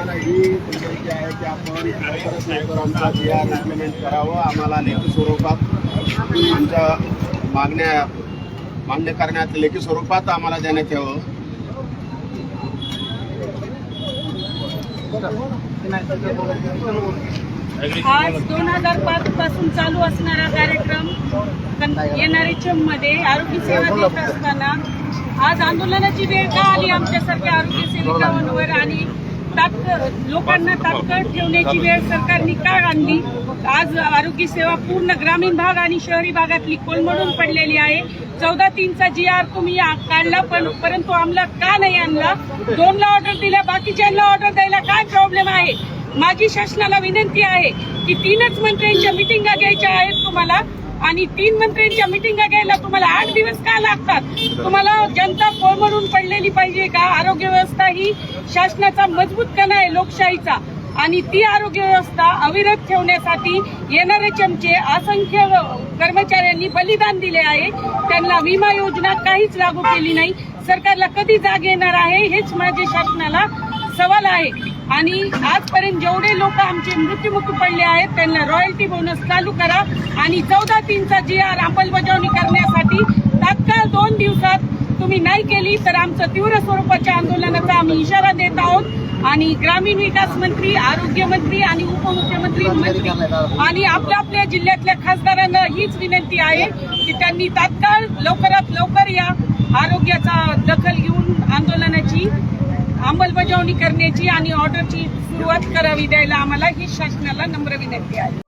आम्हाला ही विनंती आहे की आपण लवकरात लवकर आमचा GR इम्प्लिमेंट करावं. आम्हाला लेखी स्वरूपात आमच्या मागण्या मान्य करण्यात लेखी स्वरूपात आम्हाला देण्यात यावं. आज 2005 पासून चालू असणारा कार्यक्रम NRHM मध्ये आरोग्य सेवा देत असताना आज आंदोलनाची वेळ का आली आमच्यासारख्या आरोग्य सेविकांवर आणि लोकांना तात्काळ ठेवण्याची वेळ सरकारने का आणली. आज आरोग्य सेवा पूर्ण ग्रामीण भाग आणि शहरी भागातली कोलमडून पडलेली आहे. 14/3चा GR तुम्ही काढला परंतु अंमलात का नाही आणला. 2ला ऑर्डर दिल्या, बाकीच्यांना ऑर्डर द्यायला काय प्रॉब्लेम आहे. माझी शासनाला विनंती आहे की 3च मंत्र्यांच्या मिटिंगा घ्यायच्या आहेत तुम्हाला आणि 3 मंत्र्यांच्या मिटिंगा घ्यायला तुम्हाला 8 दिवस का लागतात. तुम्हाला जनता कोलमडून पडलेली पाहिजे का. आरोग्य व्यवस्था ही शासनाचा मजबूत कणा आहे लोकशाहीचा आणि ती आरोग्य व्यवस्था अविरत ठेवण्यासाठी NRHMचे असंख्य कर्मचाऱ्यांनी बलिदान दिले आहे. त्यांना विमा योजना काहीच लागू केली नाही. सरकारला कधी जाग येणार आहे हेच माझे शासनाला सवाल आहे. आणि आजपर्यंत जेवढे लोक आमचे मृत्युमुखी पडले आहेत त्यांना रॉयल्टी बोनस चालू करा आणि 14/3चा GR अंमलबजावणी करण्यासाठी तात्काळ 2 दिवसात तुम्ही नाही केली तर आमचं तीव्र स्वरूपाच्या आंदोलनाचा आम्ही इशारा देत आहोत. आणि ग्रामीण विकास मंत्री, आरोग्य मंत्री आणि उपमुख्यमंत्री आणि आपल्या जिल्ह्यातल्या खासदारांना हीच विनंती आहे की त्यांनी तात्काळ लवकरात लवकर या आरोग्याचा दखल घेऊन आंदोलनाची अंमलबजावणी करण्याची आणि ऑर्डरची सुरुवात करावी द्यायला आम्हाला ही शासनाला नम्र विनंती आहे.